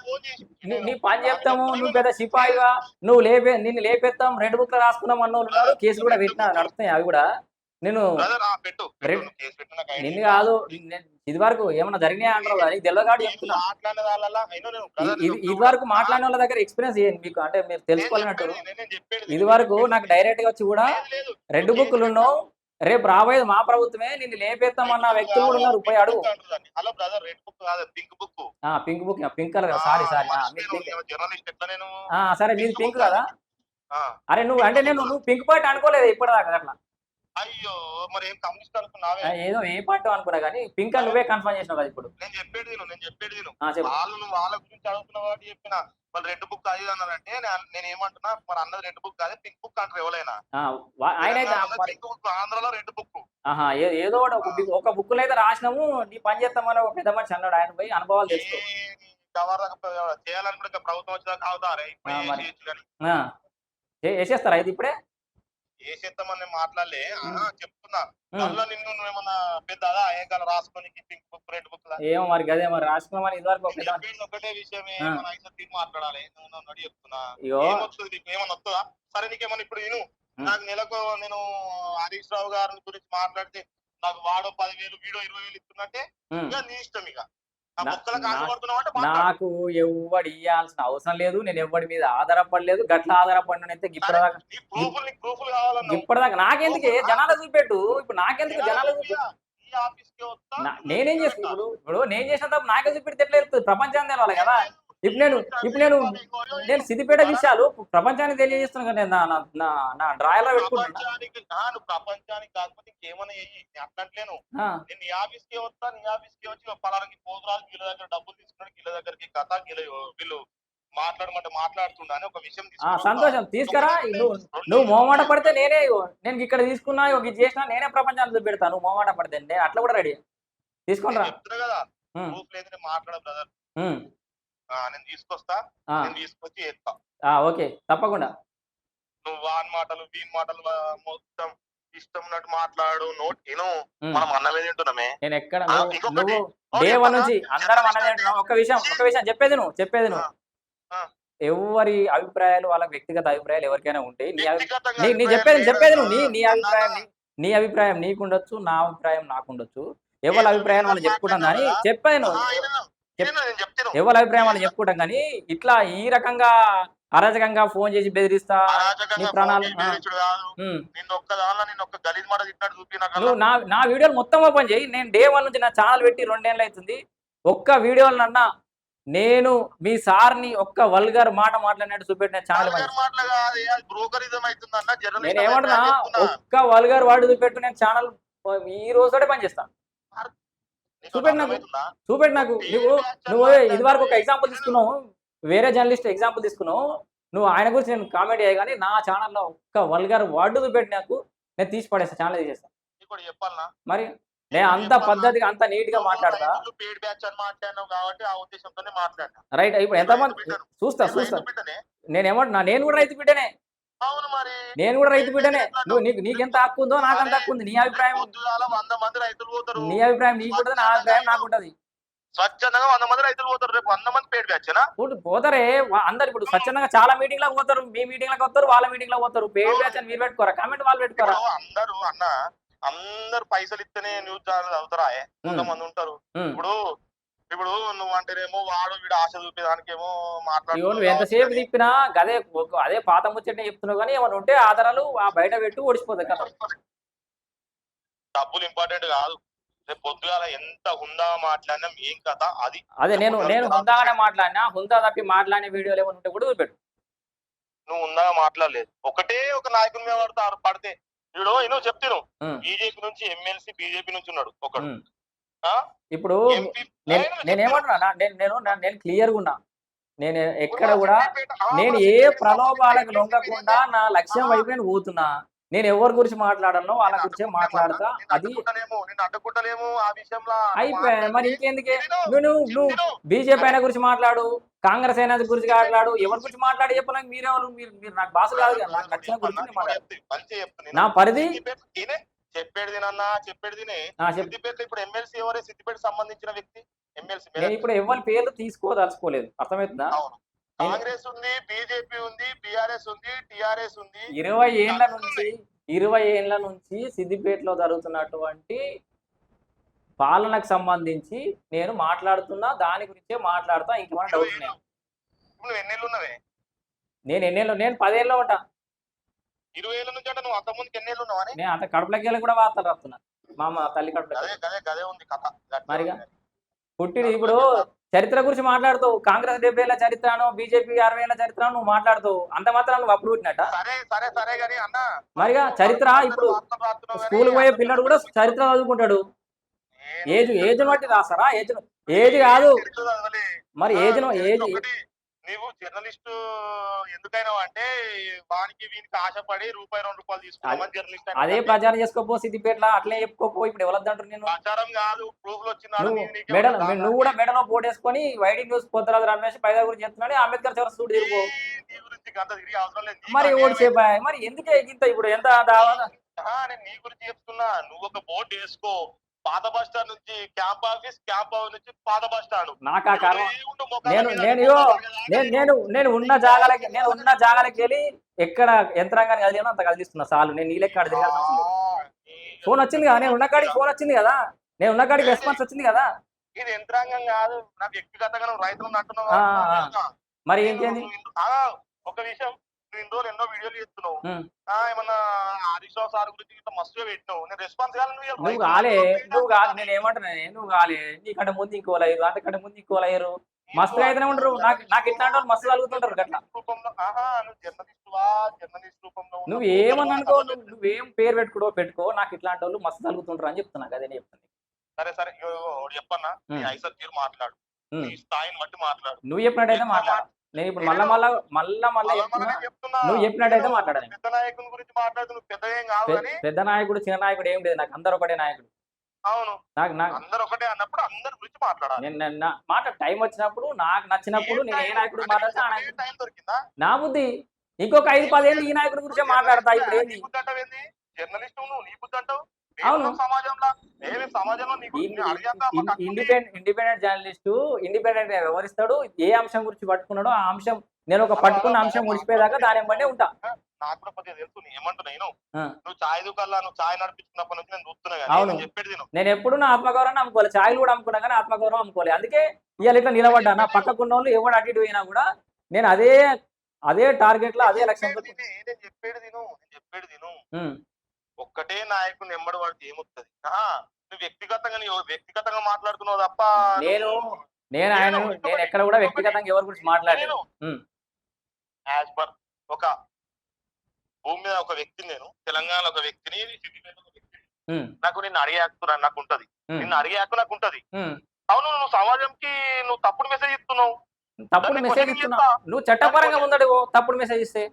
నీ పని చెప్తాము, నువ్వు పెద్ద సిపాయిగా, నిన్ను లేపేస్తాం, 2 బుక్లు రాసుకున్నాం అన్నోళ్ళు కేసులు కూడా పెట్టినా నడుస్తున్నాయి. అవి కూడా నేను నిన్ను కాదు, ఇది వరకు ఏమన్నా జరిగినాయి అంటారు కదా, నీకు తెలియదు కాబట్టి చెప్తున్నా. ఇది వరకు మాట్లాడిన వాళ్ళ దగ్గర ఎక్స్పీరియన్స్ ఏంటి మీకు? అంటే మీరు తెలుసుకోవాలన్నట్టు. ఇది వరకు నాకు డైరెక్ట్ గా వచ్చి కూడా 2 బుక్లు ఉన్నావు, రేపు రాబోయేది మా ప్రభుత్వమే, నిన్ను లేపేస్తామన్న వ్యక్తులు కూడా ఉన్నారు. పోయి అడుగు. Pink book, pink colour. Sorry సరే, నీది పింక్ కదా. అరే నువ్వు నువ్వు పింక్ పార్టీ అనుకోలేదు ఇప్పటిదాకా. అట్లా అయ్యో మరి ఏం కమ్యూనిస్ట్ అనుకున్నావే? ఏదో ఏ పార్టీ అనుకున్నా కానీ పింక్ అని నువ్వే కన్ఫర్మ్ చేసినావు కదా. ఇప్పుడు నేను చెప్పేది వాళ్ళ గురించి అడుగుతున్న వాటి చెప్పిన వాళ్ళు 2 బుక్ అది అన్నారంటే నేను ఏమంటున్నా, మరి అన్నది 2 బుక్ కాదే పింక్ బుక్ అంటారు ఎవరైనా. ఆంధ్రలో 2 బుక్ ఏదో ఒక బుక్ లో అయితే రాసినాము, నీ పని చేస్తామని ఒక పెద్ద మనిషి అన్నాడు. ఆయన పోయి అనుభవాలు తెలుసుకో. చేయాలనుకుంటే ప్రభుత్వం వచ్చినా అవుతారే వేసేస్తారా? ఇది ఇప్పుడే వేసేస్తామని మాట్లాడలే చెప్తున్నా. నిన్ను నువ్వేమన్నా పెద్ద ఏకాలం రాసుకొని పింక్ బుక్ 2 బుక్ ఏమో మరి గదే మరి రాసుకున్నామని ఇది వరకు ఒకటే విషయమే మాట్లాడాలి. నువ్వు చెప్తున్నా ఏమొస్తుంది, ఏమన్నా వస్తుందా? సరే నీకేమన్నా ఇప్పుడు నాకు నెలకు నేను హరీష్ రావు గారి గురించి మాట్లాడితే నాకు వాడో 10,000 వీడో 20,000 ఇస్తున్నట్టే ఇక నీ ఇష్టం. ఇక నాకు ఎవడు ఇయ్యాల్సిన అవసరం లేదు, నేను ఎవడి మీద ఆధారపడలేదు. గట్ల ఆధారపడినైతే ఇప్పటిదాకా నాకెందుకే జనాలు చూపెట్టు. ఇప్పుడు నాకెందుకు జనాలు చూపెట్టు? నేనేం చేస్తా? ఇప్పుడు నేను చేసిన తప్ప నాకే చూపెడితే ఎట్లా వెళ్తుంది? ప్రపంచాన్ని తెలవాలి కదా. ఇప్పుడు నేను సిద్దిపేట విషయాలు ప్రపంచానికి తెలియజేస్తున్నా కదా. నా డ్రాయర్ లో పెట్టుకుంటున్నా. ప్రపంచానికి కాకపోతే ఇంకేమైనా అట్లట్లేను. నేను నీ ఆఫీస్కే వస్తా, నీ ఆఫీస్కే వచ్చి పలానికి పోతురాలు వీళ్ళ దగ్గర డబ్బులు తీసుకున్నాడు, వీళ్ళ దగ్గరికి కథ వీళ్ళు మాట్లాడమంటే మాట్లాడుతున్నా అని ఒక విషయం. సంతోషం, తీసుకురా. నువ్వు మోమాట పడితే నేను ఇక్కడ తీసుకున్నా, ఇది చేసినా నేనే ప్రపంచాన్ని చూపెడతా. నువ్వు మోమాట పడితే నేను అట్లా కూడా రెడీ తీసుకుంటా. చెప్తున్నా కదా మాట్లాడ బ్రదర్, నేను తీసుకొస్తా, నేను తీసుకొచ్చి చేస్తా. ఓకే, తప్పకుండా. నువ్వు వాన్ మాటలు వీన్ మాటలు మొత్తం ఇష్టం ఉన్నట్టు మాట్లాడు. మనం అన్నమే తింటున్నామే. నేను ఎక్కడ నువ్వు డే 1 నుంచి అందరం అన్నమే తింటున్నాం. ఒక విషయం చెప్పేది నువ్వు ఎవరి అభిప్రాయాలు వాళ్ళకి వ్యక్తిగత అభిప్రాయాలు ఎవరికైనా ఉంటాయి. నీ చెప్పేది నువ్వు నీ అభిప్రాయం నీకుండొచ్చు, నా అభిప్రాయం నాకుండొచ్చు. ఎవరి అభిప్రాయాలు వాళ్ళు చెప్పుకుంటాం కానీ చెప్పాను ఎవరి అభిప్రాయం వాళ్ళు చెప్పుకుంటాం కానీ ఇట్లా ఈ రకంగా అరాజకంగా ఫోన్ చేసి బెదిరిస్తా నీ ప్రాణాలు నువ్వు నా వీడియోలు మొత్తం ఓపెన్ చేయి. నేను డే 1 నుంచి నా ఛానల్ పెట్టి 2 ఏళ్ళు అవుతుంది. ఒక్క వీడియోలు అన్నా నేను మీ సార్ని ఒక్క వల్గర్ మాట మాట్లాడినట్టు చూపెట్టిన ఛానల్ నేను ఏమంటున్నా ఒక్క వల్గర్ వాడు చూపెట్టు నేను ఛానల్ ఈ రోజుతోటే పనిచేస్తాను. చూపెట్టి నాకు నువ్వు ఇది వరకు ఒక ఎగ్జాంపుల్ తీసుకున్నావు, వేరే జర్నలిస్ట్ ఎగ్జాంపుల్ తీసుకున్నావు, నువ్వు ఆయన గురించి నేను కామెంట్ చేయ కానీ నా ఛానల్లో ఒక్క వల్గర్ వర్డ్ చూపెట్టి నాకు నేను తీసి పడేస్తా, ఛానల్ తీసేస్తా. మరి నేను అంత పద్ధతిగా అంత నీట్ గా మాట్లాడతా. రైట్. ఇప్పుడు ఎంతమంది చూస్తా నేను ఏమంటున్నా నేను కూడా రైతు బిడ్డనే, నువ్వు నీకెంత హక్కు ఉందో నాకు అంత హక్కు ఉంది. నీ అభిప్రాయం నీకు ఉంటుంది, నా అభిప్రాయం నాకు ఉంటది. స్వచ్ఛందంగా 100 మంది రైతులు పోతారు, రేపు 100 మంది పేరు బ్యాచ్నా పోతారే అందరు. ఇప్పుడు స్వచ్ఛందంగా చాలా మీటింగ్ లకు పోతారు, మీ మీటింగ్ లకు వస్తారు, వాళ్ళ మీటింగ్ లకు పోతారు. పేరు బ్యాచ్ అని మీరు పెట్టుకోరా, కామెంట్ వాళ్ళు పెట్టుకోరా. అందరు పైసలు ఇస్తేనే న్యూస్ ఛానల్ అవుతారా? కొంతమంది ఉంటారు. ఇప్పుడు నువ్వు అంటేనేమో వాడు వీడు ఆశ చూపేదానికేమో నువ్వు ఎంతసేపు తిప్పినా అదే పాత ముచ్చటనే చెప్తున్నావు కానీ ఏమైనా ఉంటే ఆధారాలు బయట పెట్టి ఓడిచిపోతాయి కదా. డబ్బులు ఇంపార్టెంట్ కాదు. రేపు పొద్దుగాల ఎంత హుందాగా మాట్లాడినా ఏం కథ అది. అదే నేను హుందాగానే మాట్లాడినా, హుందా తప్పి మాట్లాడిన వీడియోలు ఏమైనా ఉంటే కూడా చూపెట్టు. నువ్వు హుందాగా మాట్లాడలేదు, ఒకటే ఒక నాయకుని మీద పడితే నువ్వు చెప్తాను. బీజేపీ నుంచి ఎమ్మెల్సీ బీజేపీ నుంచి ఉన్నాడు ఒకడు. ఇప్పుడు నేనేమంటున్నా, నేను క్లియర్గా ఉన్నా. నేను ఎక్కడ కూడా నేను ఏ ప్రలోభాలకు లొంగకుండా నా లక్ష్యం వైపు నేను పోతున్నా. నేను ఎవరి గురించి మాట్లాడాలో వాళ్ళ గురించే మాట్లాడతా. అది అయిపోయా. మరి ఇంకెందుకే నువ్వు బీజేపీ అయినా గురించి మాట్లాడు, కాంగ్రెస్ అయినా గురించి మాట్లాడు, ఎవరి గురించి మాట్లాడి చెప్పడానికి మీరెవరు? మీరు నాకు భాష కాదు కదా, నాకు నచ్చిన గురించి మాట్లాడు. నా పరిధి చెప్పేది ఇప్పుడు ఎమ్మెల్సీ ఎవరే సిద్దిపేట సంబంధించిన వ్యక్తి ఎమ్మెల్సీ. నేను ఇప్పుడు ఎవరి పేర్లు తీసుకోదలుచుకోలేదు, అర్థమవుతుందా? కాంగ్రెస్ ఉంది, బీజేపీ ఉంది, బీఆర్ఎస్ ఉంది, టీఆర్ఎస్ ఉంది. 20 ఏళ్ల నుంచి సిద్దిపేటలో జరుగుతున్నటువంటి పాలనకు సంబంధించి నేను మాట్లాడుతున్నా, దాని గురించే మాట్లాడతా. ఇంకేమైనా డౌట్ ఉన్నాయి? నువ్వు ఎన్నేళ్ళు ఉన్నవే? నేను 10 ఏళ్ళలో ఉంటా. 20 ఏళ్ళ నుంచి అంటే నువ్వు అంత ముందుకు ఎన్నేళ్ళు ఉన్నావని? నేను అంత కడుపులకి వెళ్ళి కూడా వార్తలు రాస్తున్నా, మా తల్లి కడుపులో. అదే ఉంది కథ మరిగా పుట్టిది. ఇప్పుడు చరిత్ర గురించి మాట్లాడుతావు, కాంగ్రెస్ 70 ఏళ్ల చరిత్రను, బీజేపీ 60 ఏళ్ల చరిత్రను నువ్వు మాట్లాడుతావు. అంత మాత్రం నువ్వు అప్పుడు పుట్టినట్ట? మరిగా చరిత్ర ఇప్పుడు స్కూల్ పోయే పిల్లడు కూడా చరిత్ర చదువుకుంటాడు. ఏజ్ బట్టి రాస్తారా? ఏజ్ కాదు మరి ఏజ్ నీవు జర్నలిస్ట్ ఎందుకైనా అంటే వానికి వీనికి ఆశపడి ₹2 తీసుకున్నామని జర్నలిస్ట్. అదే ప్రచారం చేసుకోపో సిద్దిపేటలో, అట్లే చెప్పుకోపో. ఇప్పుడు ఎవరంటారు? నేను ప్రచారం కాదు, ప్రూఫ్లు వచ్చినాడు. నువ్వు కూడా మెడలో పోటీ వేసుకొని వైడింగ్ న్యూస్ పోతరాజు రమేష్ పైదా గురించి చెప్తున్నాడు, అంబేద్కర్ చివరి చూడు తిరుగు. మరి ఓడి చెప్పాయి. మరి ఎందుకే ఇంత ఇప్పుడు ఎంత నేను నీ గురించి చెప్తున్నా. నువ్వు ఒక బోర్డు వేసుకో, పాత బస్ స్టాండ్ నుంచి క్యాంప్ ఆఫీస్, క్యాంప్ ఆఫీస్ నుంచి పాత బస్ స్టాండ్. నాకు ఆ కారణం నేను ఉన్న జాగాలకి వెళ్ళి ఎక్కడ యంత్రాంగాన్ని కదిలినా అంత కదిలిస్తున్నా చాలు. నేను నీళ్ళెక్క ఫోన్ వచ్చింది కదా, నేను ఉన్న కాడికి ఫోన్ వచ్చింది కదా, నేను ఉన్న కాడికి రెస్పాన్స్ వచ్చింది కదా. ఇది యంత్రాంగం కాదు, నాకు వ్యక్తిగతంగా నువ్వు రైతులు అంటున్నావు. మరి ఏంటి ఒక విషయం, నువ్వు ఎన్నో వీడియోలు చేస్తున్నావు, ఏమన్నా హరీష్ రావు సార్ గురించి మస్తుగా పెట్టినావు. నేను రెస్పాన్స్ నువ్వు కాలే నేను ఏమంటున్నా, నువ్వు కాలే. నీకంటే ముందు ఇంకోలు అయ్యారు, అంతకంటే ముందు ఇంకోలు అయ్యారు. మస్తుగా అయితేనే ఉంటారు. నాకు ఇట్లాంటి వాళ్ళు మస్తు కలుగుతుంటారు గట్లా. నువ్వు ఏమన్నా అనుకో, నువ్వేం పేరు పెట్టుకో, నాకు ఇట్లాంటి వాళ్ళు మస్తు కలుగుతుంటారు అని చెప్తున్నా. అదే చెప్తాను. సరే చెప్పన్నా, మాట్లాడు, స్థాయిని బట్టి మాట్లాడు. నువ్వు చెప్పినట్టయితే మాట్లాడు. నేను ఇప్పుడు మళ్ళా చెప్తున్నా, నువ్వు చెప్పినట్టయితే మాట్లాడాలి. పెద్ద నాయకుని గురించి మాట్లాడుతూ పెద్ద ఏం కాదు. పెద్ద నాయకుడు చిన్న నాయకుడు ఏం లేదు, నాకు అందరు ఒకటే నాయకుడు. అవును, అందరు ఒకటే అన్నప్పుడు అందరి గురించి మాట్లాడాలి. మాట టైం వచ్చినప్పుడు, నాకు నచ్చినప్పుడు నేను ఏ నాయకుడు మాట్లాడితే టైం దొరికిందా నా బుద్ధి. ఇంకొక 5-10 ఏళ్ళు ఈ నాయకుడి గురించే మాట్లాడతా. ఇప్పుడు ఏంది జర్నలిస్ట్ నువ్వు, నీ బుద్ధి అంటావు. అవును, సమాజంలో ఇండిపెండెంట్ జర్నలిస్టు ఇండిపెండెంట్ గా వ్యవహరిస్తాడు. ఏ అంశం గురించి పట్టుకున్నాడో ఆ అంశం, నేను ఒక పట్టుకున్న అంశం ముడిచిపోయేదాకా దాని వెంబడే ఉంటా. నాకు కూడా కొద్దిగా తెలుసు నీ ఏమంటున్నా నేను ఆ, నువ్వు చాయ్ దుకాణంలో నువ్వు చాయ్ నడిపించినప్పటి నుంచి నేను చూస్తున్నా కానీ అవును. నేను చెప్పేది నేను నేను ఎప్పుడు నా ఆత్మగౌరవాన్ని అమ్ముకోలే, ఛాయలు కూడా అమ్ముకున్నా కానీ ఆత్మగౌరవం అమ్ముకోలే. అందుకే ఇవాళ ఇట్లా నిలబడ్డా. నా పక్కకున్న వాళ్ళు ఎవడు అటు ఇటు పోయినా కూడా నేను అదే టార్గెట్ లో అదే లక్ష్యంతో. నేను చెప్పేది తిను ఉమ్, ఒక్కటే నాయకుని ఎంబడి వాడికి ఏమొస్తుంది నువ్వు వ్యక్తిగతంగా మాట్లాడుతున్నావు తప్ప నేను ఎక్కడ కూడా వ్యక్తిగతంగా ఎవరి గురించి మాట్లాడలేదు. యాజ్ పర్ ఒక భూమి మీద ఒక వ్యక్తిని, నేను తెలంగాణలో ఒక వ్యక్తిని, సిద్దిపేటలో ఒక వ్యక్తిని, నాకు నిన్ను అడిగే హక్కు నాకు ఉంటది, నిన్ను అడిగే హక్కు నాకు ఉంటది. అవును, నువ్వు సమాజంకి నువ్వు తప్పుడు మెసేజ్ ఇస్తున్నావు. తప్పుడు మెసేజ్ ఇస్తున్నా నువ్వు చట్టపరంగా ఉందడు తప్పుడు మెసేజ్ ఇస్తే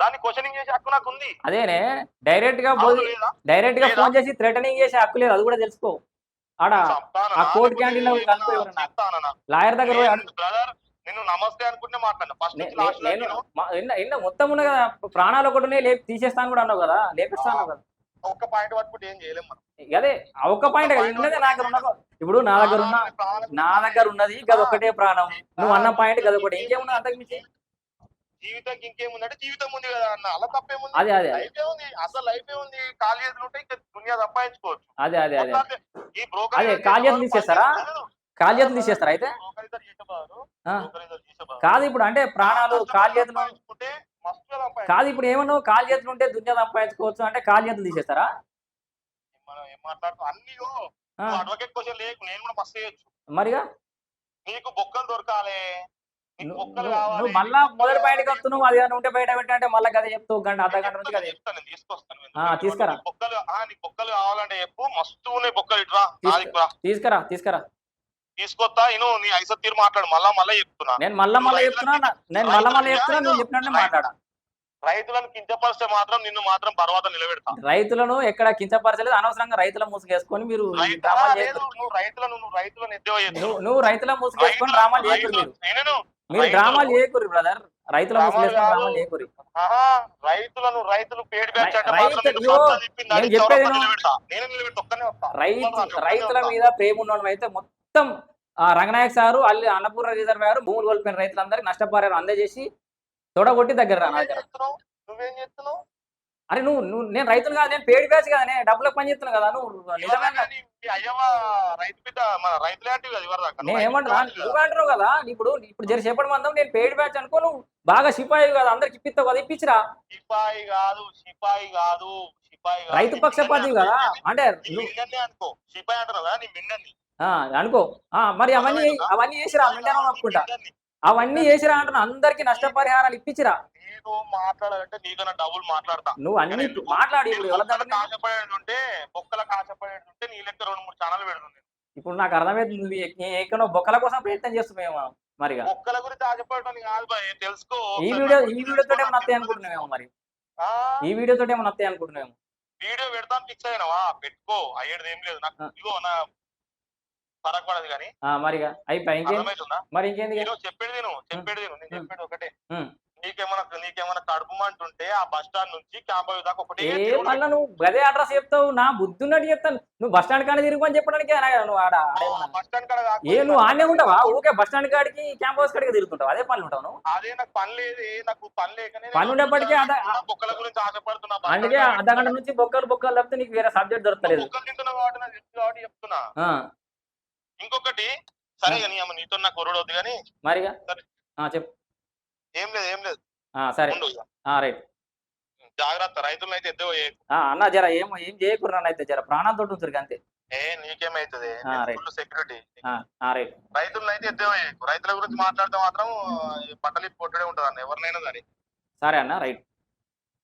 దాన్ని క్వశ్చనింగ్ చేసే హక్కు నాకు ఉంది. అదేనే డైరెక్ట్ గా ఫోన్ చేసి థ్రెటనింగ్ చేసే హక్కు లేదు, అది కూడా తెలుసుకో. ఆడ ఆ కోర్టు క్యాంటీన్ లో లాయర్ దగ్గర బ్రదర్ నిన్ను నమస్తే అనుకుంటే మాట్లాడినా ఫస్ట్ మొత్తం ఉన్న కదా ప్రాణాలు ఒకటి లేపి తీసేస్తాను కూడా అన్నావు కదా, లేపిస్తాను కదా. ఒక్క పాయింట్ పట్టుకుంటే ఏం చేయలేము మనం. అదే ఒక్క పాయింట్ ఉన్నదే నా దగ్గర ఉన్న, ఇప్పుడు నా దగ్గర ఉన్నది గది ఒకటే ప్రాణం. నువ్వు అన్న పాయింట్ గది ఒకటి, ఇంకేమున్నా అంతకు మించి జీవితానికి ఇంకేముందంటే జీవితం ఉంది కదా అన్న, అలా తప్పేముంది. అదే లైఫ్ ఏముంది, అసలు లైఫ్ ఏముంది, ఖాళీ చేతులు ఉంటే ఇంకా దునియా సంపాదించుకోవచ్చు. అదే ఈ బ్రోకర్ అదే ఖాళీ చేతులు తీసేస్తారా, ఖాళీ చేతులు తీసేస్తారా అయితే కాదు. ఇప్పుడు అంటే ప్రాణాలు ఖాళీ చేతులు కాదు, ఇప్పుడు ఏమన్నావు కాలు చేతులు ఉంటే దునియా సంపాదించుకోవచ్చు అంటే కాలు చేతులు తీసేస్తారా? మనం ఏం మాట్లాడుతాం అన్ని అడ్వకేట్ క్వశ్చన్ లేకు, నేను కూడా మస్తు చేయొచ్చు. మరిగా నీకు బొక్కలు దొరకాలి, నువ్వు మళ్ళా మొదటి బయటకు వస్తున్నావు. అది ఉంటే బయట పెట్టంటే మళ్ళీ కదా చెప్తావు, అర్ధ గంట నుంచి కదా చెప్తాను, నేను తీసుకొస్తాను. తీసుకురా, నీకు బొక్కలు కావాలంటే చెప్పు, మస్తు ఉన్నాయి బొక్కలు, ఇట్రా తీసుకురా తీసుకొస్తా. నీ ఐసత్ తీరు మాట్లాడు, మళ్ళా చెప్తున్నా. నేను మళ్ళా చెప్తున్నా, నువ్వు చెప్పినట్టు మాట్లాడా. రైతులను కించపరిస్తే మాత్రం నిన్ను మాత్రం తర్వాత నిలబెడతా. రైతులను ఎక్కడ కించపరచలేదు, అనవసరంగా రైతుల మూసుకేసుకొని మీరు నువ్వు రైతుల మూసుకేసుకొని డ్రామాలు చేయకూరు. మీరు డ్రామాలు చేయకూరు బ్రదర్, రైతుల మూసుకేసుకొని డ్రామాలు చేయకూరు. రైతులు రైతుల మీద ప్రేమ ఉన్నోళ్ళు అయితే మొత్తం రంగనాయక్ సారు అల్లి అన్నపూర్ణ రిజర్వ్ గారు భూములు కోల్పోయిన రైతులందరికీ నష్టపరిహారం అందజేసి తొడగొట్టి దగ్గర నువ్వేం చేస్తున్నావు? అరే నేను రైతులు కాదు, నేను పేడ్ బ్యాచ్ కదా, నేను డబ్బులకు పని చేస్తున్నాను కదా. నువ్వు నేను ఏమంటున్నా, నువ్వు అంటున్నావు కదా. ఇప్పుడు జరి చెప్పడం మందం నేను పేడ్ బ్యాచ్ అనుకో, నువ్వు బాగా సిపాయి కదా, అందరికి ఇప్పిస్తావు కదా, ఇప్పించరా. సిపాయి కాదు రైతు పక్షపాతి కదా, అంటే అనుకో సిపాయి అంటున్నావు నీ మింగని అనుకో. మరి అవన్నీ చేసిరా, మింగనం అనుకుంటా, అవన్నీ చేసిరా అంటున్నా. అందరికి నష్టపరిహారాలు ఇప్పించిరా. మాట్లాడాలంటే నీకన్నా డబ్బులు మాట్లాడతా, నువ్వు అన్ని మాట్లాడి. కాశపడేటుంటే బొక్కల కాశపడేటుంటే నీ లెక్క 2-3 ఛానల్ పెడుతుంది. ఇప్పుడు నాకు అర్థమైంది, నువ్వు ఎక్కడో బొక్కల కోసం ప్రయత్నం చేస్తున్నావేమో. మరి బొక్కల గురించి ఆశపడటం కాదు బాయ్, తెలుసుకో. ఈ వీడియోతో ఏమన్నా వస్తాయి అనుకుంటున్నావేమో, మరి ఈ వీడియోతో ఏమన్నా వస్తాయి అనుకుంటున్నావేమో. వీడియో పెడతాను ఫిక్స్ అయినావా, పెట్టుకో, అయ్యేది ఏం లేదు నాకు. ఇగో నా ఫరక్ పడదు కానీ మరిగా అయిపోయి మరి ఇంకేంది చెప్పేది నేను చెప్పేది ఒకటే. నీకేమన్నా కడుపు మంటుంటే ఆ బస్ స్టాండ్ నుంచి క్యాంపస్ దాకా ఒకటే. మళ్ళీ నువ్వు గదే అడ్రస్ చెప్తావు, నా బుద్ధున్నట్టు చెప్తాను. నువ్వు బస్ స్టాండ్ కాడ తిరుగుని చెప్పడానికి నువ్వు బస్ స్టాండ్ కాడ నువ్వు ఆనే ఉంటావా? ఊకే బస్ స్టాండ్ కాడికి క్యాంపస్ కాడికి తిరుగుతుంటావు, అదే పని ఉంటావు. అదే నాకు పని లేదు, నాకు పని లేకనే పని ఉండేప్పటికీ బొక్కల గురించి ఆశపడుతున్నా. అందుకే అర్ధగంట నుంచి బొక్కలు తప్పితే నీకు వేరే సబ్జెక్ట్ దొరకలేదు. బొక్కలు తింటున్నా కాబట్టి చెప్తున్నా. ఇంకొకటి సరే కానీ నీతో నాకు కొరడవద్దు కానీ మరిగా చెప్పు. ఏం లేదు సరే రైట్, జాగ్రత్త. రైతులను అయితే ఎద్దు అన్న జర ఏం చేయకూడదు నన్ను అయితే, జర ప్రాణాలతో ఉంటుంది అంతే. నీకేమైతుంది సెక్యూరిటీ. రైట్, రైతులను అయితే ఎద్దు రైతుల గురించి మాట్లాడితే మాత్రం బట్టలు పొట్టుడే ఉంటుంది అన్న, ఎవరినైనా సరే. సరే అన్న రైట్.